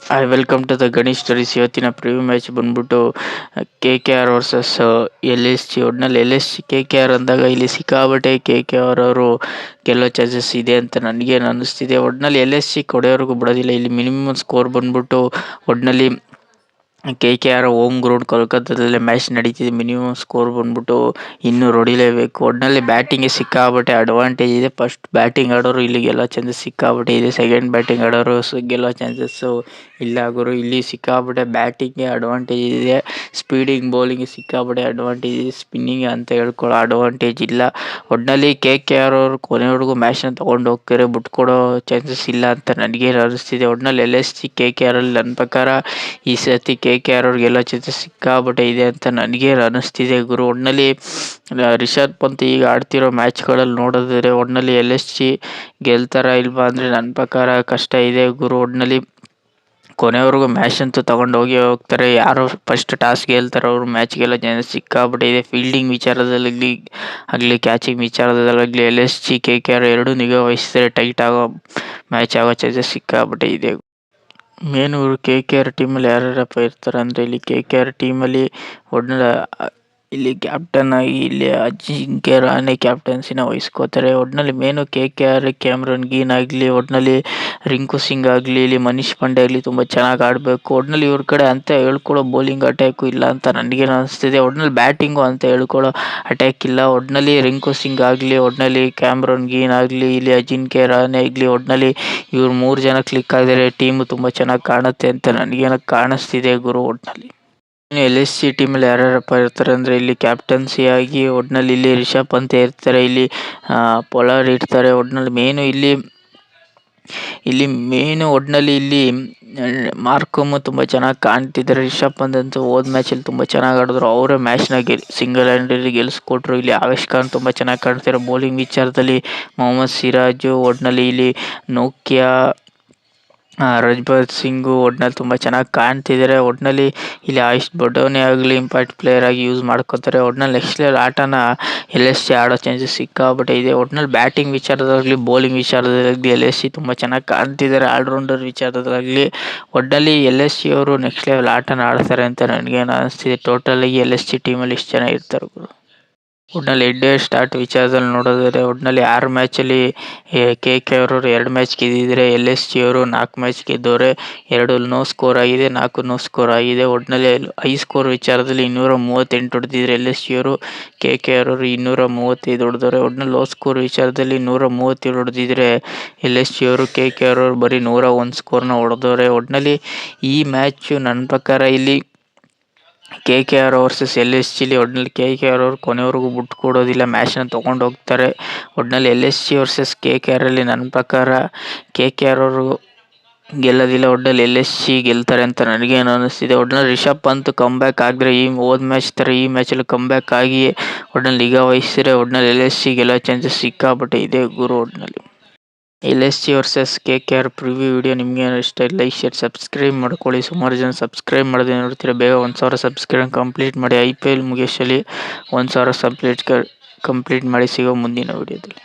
Hi welcome to the Ganesh studies. ಇವತ್ತಿನ preview match ಬಂದ್ಬಿಟ್ಟು KKR versus LSG. ಒಟ್ನಲ್ಲಿ LSG KKR ಅಂದಾಗ ಇಲ್ಲಿ ಸಿಕ್ಕಾಬಟ್ಟೆ KKR ಅವರು ಗೆಲ್ಲೋ ಚಾನ್ಸಸ್ ಇದೆ ಅಂತ ನನಗೇನು ಅನ್ನಿಸ್ತಿದೆ. ಒಟ್ನಲ್ಲಿ LSG ಕೊಡೆಯವ್ರಿಗೂ ಬಿಡೋದಿಲ್ಲ. ಇಲ್ಲಿ ಮಿನಿಮಮ್ ಸ್ಕೋರ್ ಬಂದ್ಬಿಟ್ಟು ಒಟ್ನಲ್ಲಿ KKR ಹೋಮ್ ಗ್ರೌಂಡ್ ಕೋಲ್ಕತ್ತಾದಲ್ಲೇ ಮ್ಯಾಚ್ ನಡೀತಿದೆ. ಮಿನಿಮಮ್ ಸ್ಕೋರ್ ಬಂದ್ಬಿಟ್ಟು 200 ಹೊಡಿಲೇಬೇಕು. ಒಟ್ಟಿನಲ್ಲಿ ಬ್ಯಾಟಿಂಗ್ಗೆ ಸಿಕ್ಕಾಬಟ್ಟೆ ಅಡ್ವಾಂಟೇಜ್ ಇದೆ. ಫಸ್ಟ್ ಬ್ಯಾಟಿಂಗ್ ಆಡೋರು ಇಲ್ಲಿ ಗೆಲ್ಲೋ ಚಾನ್ಸಸ್ ಸಿಕ್ಕಾಬಟ್ಟೆ ಇದೆ. ಸೆಕೆಂಡ್ ಬ್ಯಾಟಿಂಗ್ ಆಡೋರು ಗೆಲ್ಲೋ ಚಾನ್ಸಸ್ಸು ಇಲ್ಲ ಗುರು. ಇಲ್ಲಿ ಸಿಕ್ಕಾಬಟ್ಟೆ ಬ್ಯಾಟಿಂಗ್ಗೆ ಅಡ್ವಾಂಟೇಜ್ ಇದೆ, ಸ್ಪೀಡಿಂಗ್ ಬೌಲಿಂಗ್ಗೆ ಸಿಕ್ಕಾಬಟ್ಟೆ ಅಡ್ವಾಂಟೇಜ್ ಇದೆ, ಸ್ಪಿನ್ನಿಂಗ್ ಅಂತ ಹೇಳ್ಕೊಳ್ಳೋ ಅಡ್ವಾಂಟೇಜ್ ಇಲ್ಲ. ಒಟ್ಟಿನಲ್ಲಿ KKR ಅವರು ಕೊನೆವರೆಗೂ ಮ್ಯಾಚ್ನ ತೊಗೊಂಡು ಹೋಗ್ತಾರೆ, ಬಿಟ್ಕೊಡೋ ಚಾನ್ಸಸ್ ಇಲ್ಲ ಅಂತ ನನಗೇನು ಅನ್ನಿಸ್ತಿದೆ. ಒಟ್ಟಿನಲ್ಲಿ LSG KKR ಅಲ್ಲಿ ನನ್ನ ಪ್ರಕಾರ ಈ ಸತಿ KKR ಅವ್ರಿಗೆ ಗೆಲ್ಲೋ ಚಾನ್ಸಸ್ ಸಿಕ್ಕಾಬಟ್ಟೆ ಇದೆ ಅಂತ ನನಗೇನು ಅನ್ನಿಸ್ತಿದೆ ಗುರು. ಒಟ್ಟಿನಲ್ಲಿ ರಿಷಬ್ ಪಂತ್ ಈಗ ಆಡ್ತಿರೋ ಮ್ಯಾಚ್ಗಳಲ್ಲಿ ನೋಡಿದ್ರೆ ಒಟ್ಟಿನಲ್ಲಿ LSG ಗೆಲ್ತಾರ ಇಲ್ವಾ ಅಂದರೆ ನನ್ನ ಪ್ರಕಾರ ಕಷ್ಟ ಇದೆ ಗುರು. ಒಟ್ಟಿನಲ್ಲಿ ಕೊನೆವರೆಗೂ ಮ್ಯಾಚ್ ಅಂತೂ ತಗೊಂಡು ಹೋಗ್ತಾರೆ. ಯಾರು ಫಸ್ಟ್ ಟಾಸ್ ಗೆಲ್ತಾರೋ ಅವರು ಮ್ಯಾಚ್ ಗೆಲ್ಲೋ ಚಾನ್ಸಸ್ ಸಿಕ್ಕಾಬಟ್ಟೆ ಇದೆ. ಫೀಲ್ಡಿಂಗ್ ವಿಚಾರದಲ್ಲಿ ಆಗಲಿ ಕ್ಯಾಚಿಂಗ್ ವಿಚಾರದಲ್ಲಾಗಲಿ LSG KKR ಎರಡೂ ನಿಗಾ ವಹಿಸಿದ್ರೆ ಟೈಟ್ ಆಗೋ ಮ್ಯಾಚ್ ಆಗೋ ಚಾನ್ಸಸ್ ಸಿಕ್ಕಾಬಟ್ಟೆ ಇದೆ. ಮೇನ್ ಇವರು KKR ಟೀಮಲ್ಲಿ ಯಾರ್ಯಾರಪ್ಪ ಇರ್ತಾರೆ ಅಂದರೆ ಇಲ್ಲಿ KKR ಟೀಮಲ್ಲಿ ಒಟ್ಟಿನಲ್ಲಿ ಇಲ್ಲಿ ಕ್ಯಾಪ್ಟನ್ ಆಗಿ ಇಲ್ಲಿ ಅಜಿಂಕ್ಯ ರಹಾನೆ ಕ್ಯಾಪ್ಟನ್ಸಿನ ವಹಿಸ್ಕೋತಾರೆ. ಒಟ್ಟಿನಲ್ಲಿ ಮೇನು KKR ಕ್ಯಾಮ್ರನ್ ಗ್ರೀನ್ ಆಗಲಿ, ಒಟ್ಟಿನಲ್ಲಿ ರಿಂಕು ಸಿಂಗ್ ಆಗಲಿ, ಇಲ್ಲಿ ಮನೀಶ್ ಪಾಂಡೆ ಆಗಲಿ ತುಂಬ ಚೆನ್ನಾಗಿ ಆಡಬೇಕು. ಒಟ್ಟಿನಲ್ಲಿ ಇವ್ರ ಕಡೆ ಅಂತ ಹೇಳ್ಕೊಳ್ಳೋ ಬೌಲಿಂಗ್ ಅಟ್ಯಾಕು ಇಲ್ಲ ಅಂತ ನನಗೇನು ಅನಿಸ್ತಿದೆ. ಒಟ್ಟಿನಲ್ಲಿ ಬ್ಯಾಟಿಂಗು ಅಂತ ಹೇಳ್ಕೊಳ್ಳೋ ಅಟ್ಯಾಕ್ ಇಲ್ಲ. ಒಟ್ಟಿನಲ್ಲಿ ರಿಂಕು ಸಿಂಗ್ ಆಗಲಿ, ಒಟ್ಟಿನಲ್ಲಿ ಕ್ಯಾಮ್ರನ್ ಗ್ರೀನ್ ಆಗಲಿ, ಇಲ್ಲಿ ಅಜಿಂಕ್ಯ ರಹಾನೆ ಆಗಲಿ, ಒಟ್ಟಿನಲ್ಲಿ ಇವ್ರು 3 ಜನ ಕ್ಲಿಕ್ ಆಗಿದ್ರೆ ಟೀಮು ತುಂಬ ಚೆನ್ನಾಗಿ ಕಾಣುತ್ತೆ ಅಂತ ನನಗೇನೋ ಕಾಣಿಸ್ತಿದೆ ಗುರು. ಒಟ್ಟಿನಲ್ಲಿ LSG ಟೀಮಲ್ಲಿ ಯಾರ್ಯಾರಪ್ಪ ಇರ್ತಾರೆ ಅಂದರೆ ಇಲ್ಲಿ ಕ್ಯಾಪ್ಟನ್ಸಿ ಆಗಿ ಒಟ್ಟಿನಲ್ಲಿ ಇಲ್ಲಿ ರಿಷಬ್ ಪಂತ್ ಇರ್ತಾರೆ, ಇಲ್ಲಿ ಪೊಲಾರ್ಡ್ ಇರ್ತಾರೆ. ಒಟ್ಟಿನಲ್ಲಿ ಮೇನು ಒಟ್ಟಿನಲ್ಲಿ ಇಲ್ಲಿ ಮಾರ್ಕಮ್ ತುಂಬ ಚೆನ್ನಾಗಿ ಕಾಣ್ತಿದ್ದಾರೆ. ರಿಷಬ್ ಪಂತ್ ಅಂತೂ ಹೋದ ಮ್ಯಾಚಲ್ಲಿ ತುಂಬ ಚೆನ್ನಾಗಿ ಆಡಿದ್ರು. ಅವರೇ ಮ್ಯಾಚ್ನ ಸಿಂಗಲ್ ಹ್ಯಾಂಡಲ್ಲಿ ಗೆಲ್ಲಿಸ್ಕೊಟ್ರು. ಇಲ್ಲಿ ಆವೇಶ್ ಖಾನ್ ತುಂಬ ಚೆನ್ನಾಗಿ ಕಾಣ್ತಾರೆ. ಬೌಲಿಂಗ್ ವಿಚಾರದಲ್ಲಿ ಮೊಹಮ್ಮದ್ ಸಿರಾಜು, ಒಟ್ಟಿನಲ್ಲಿ ಇಲ್ಲಿ ನೋಕಿಯಾ, ರಜ್ಬಾತ್ ಸಿಂಗು ಒಟ್ಟಿನಲ್ಲಿ ತುಂಬ ಚೆನ್ನಾಗಿ ಕಾಣ್ತಿದ್ದಾರೆ. ಒಟ್ಟಿನಲ್ಲಿ ಇಲ್ಲಿ ಆಯುಷ್ ಬಡೋನಿ ಆಗಲಿ ಇಂಪ್ಯಾಕ್ಟ್ ಪ್ಲೇಯರ್ ಆಗಿ ಯೂಸ್ ಮಾಡ್ಕೋತಾರೆ. ಒಟ್ಟಿನಲ್ಲಿ ನೆಕ್ಸ್ಟ್ ಲೆವೆಲ್ ಆಟನ LSG ಆಡೋ ಚಾನ್ಸಸ್ ಸಿಕ್ಕಾಬಟ್ಟೆ ಇದೆ. ಒಟ್ಟಿನಲ್ಲಿ ಬ್ಯಾಟಿಂಗ್ ವಿಚಾರದಾಗಲಿ ಬೌಲಿಂಗ್ ವಿಚಾರದಾಗಲಿ LSG ತುಂಬ ಚೆನ್ನಾಗಿ ಕಾಣ್ತಿದ್ದಾರೆ. ಆಲ್ರೌಂಡರ್ ವಿಚಾರದಾಗಲಿ ಒಟ್ಟಿನಲ್ಲಿ LSG ಅವರು ನೆಕ್ಸ್ಟ್ ಲೆವೆಲ್ ಆಟನ ಆಡ್ತಾರೆ ಅಂತ ನನಗೇನು ಅನಿಸ್ತಿದೆ. ಟೋಟಲಾಗಿ LSG ಟೀಮಲ್ಲಿ ಇಷ್ಟು ಜನ ಇರ್ತಾರೆ ಗುರು. ಒಟ್ಟಿನಲ್ಲಿ ಹೆಡ್ ಸ್ಟಾರ್ಟ್ ವಿಚಾರದಲ್ಲಿ ನೋಡೋದಾದ್ರೆ ಒಟ್ಟಿನಲ್ಲಿ 6 ಮ್ಯಾಚಲ್ಲಿ KKR ಅವರು 2 ಮ್ಯಾಚ್ ಗೆದ್ದಿದ್ರೆ LSG ಅವರು 4 ಮ್ಯಾಚ್ ಗೆದ್ದವ್ರೆ. 2 ನೋ ಸ್ಕೋರ್ ಆಗಿದೆ, 4 ನೋ ಸ್ಕೋರ್ ಆಗಿದೆ. ಒಟ್ಟಿನಲ್ಲಿ ಹೈ ಸ್ಕೋರ್ ವಿಚಾರದಲ್ಲಿ 238 ಹೊಡೆದಿದ್ರೆ LSG ಅವರು, KKR ಅವರು 235 ಹೊಡೆದವ್ರೆ. ಒಟ್ಟಿನಲ್ಲಿ ಲೋ ಸ್ಕೋರ್ ವಿಚಾರದಲ್ಲಿ 137 ಹೊಡೆದಿದ್ರೆ LSG ಅವರು, KKR ಅವರು ಬರೀ 101 ಸ್ಕೋರ್ನ ಹೊಡೆದವ್ರೆ. ಒಟ್ಟಿನಲ್ಲಿ ಈ ಮ್ಯಾಚು ನನ್ನ ಪ್ರಕಾರ ಇಲ್ಲಿ KKR ವರ್ಸಸ್ LSG ಒಟ್ಟಿನಲ್ಲಿ KKR ಅವರು ಕೊನೆವರೆಗೂ ಬಿಟ್ಟು ಕೊಡೋದಿಲ್ಲ, ಮ್ಯಾಚ್ನ ತೊಗೊಂಡು ಹೋಗ್ತಾರೆ. ಒಟ್ಟಿನಲ್ಲಿ LSG ವರ್ಸಸ್ KKR ಅಲ್ಲಿ ನನ್ನ ಪ್ರಕಾರ KKR ಅವರು ಗೆಲ್ಲೋದಿಲ್ಲ, ಒಟ್ಟಿನಲ್ಲಿ LSG ಗೆಲ್ತಾರೆ ಅಂತ ನನಗೇನು ಅನ್ನಿಸ್ತಿದೆ. ಒಟ್ಟಿನಲ್ಲಿ ರಿಷಬ್ ಪಂತ್ ಕಮ್ಬ್ಯಾಕ್ ಆಗಿದ್ರೆ ಹೋದ ಮ್ಯಾಚ್ ಥರ ಈ ಮ್ಯಾಚಲ್ಲಿ ಕಮ್ಬ್ಯಾಕ್ ಆಗಿ ಒಟ್ಟಿನಲ್ಲಿ ನಿಗಾ ವಹಿಸಿದ್ರೆ ಒಟ್ಟಿನಲ್ಲಿ LSG ಗೆಲ್ಲೋ ಚಾನ್ಸಸ್ ಸಿಕ್ಕಾಬಟ್ಟೆ ಇದೆ ಗುರು. ಒಟ್ಟಿನಲ್ಲಿ LSG versus KKR preview video ನಿಮಗೆ ಇಷ್ಟ ಲೈಕ್ ಶೇರ್ ಸಬ್ಸ್ಕ್ರೈಬ್ ಮಾಡ್ಕೊಳ್ಳಿ. ಸುಮಾರು ಜನ ಸಬ್ಸ್ಕ್ರೈಬ್ ಮಾಡದೆ ನೋಡ್ತೀರಾ, ಬೇಗ 1000 ಸಬ್ಸ್ಕ್ರೈಬ್ ಕಂಪ್ಲೀಟ್ ಮಾಡಿ. IPL ಮುಗಿಸಲಿ 1000 ಕಂಪ್ಲೀಟ್ ಮಾಡಿ. ಸಿಗೋ ಮುಂದಿನ ವಿಡಿಯೋದಲ್ಲಿ.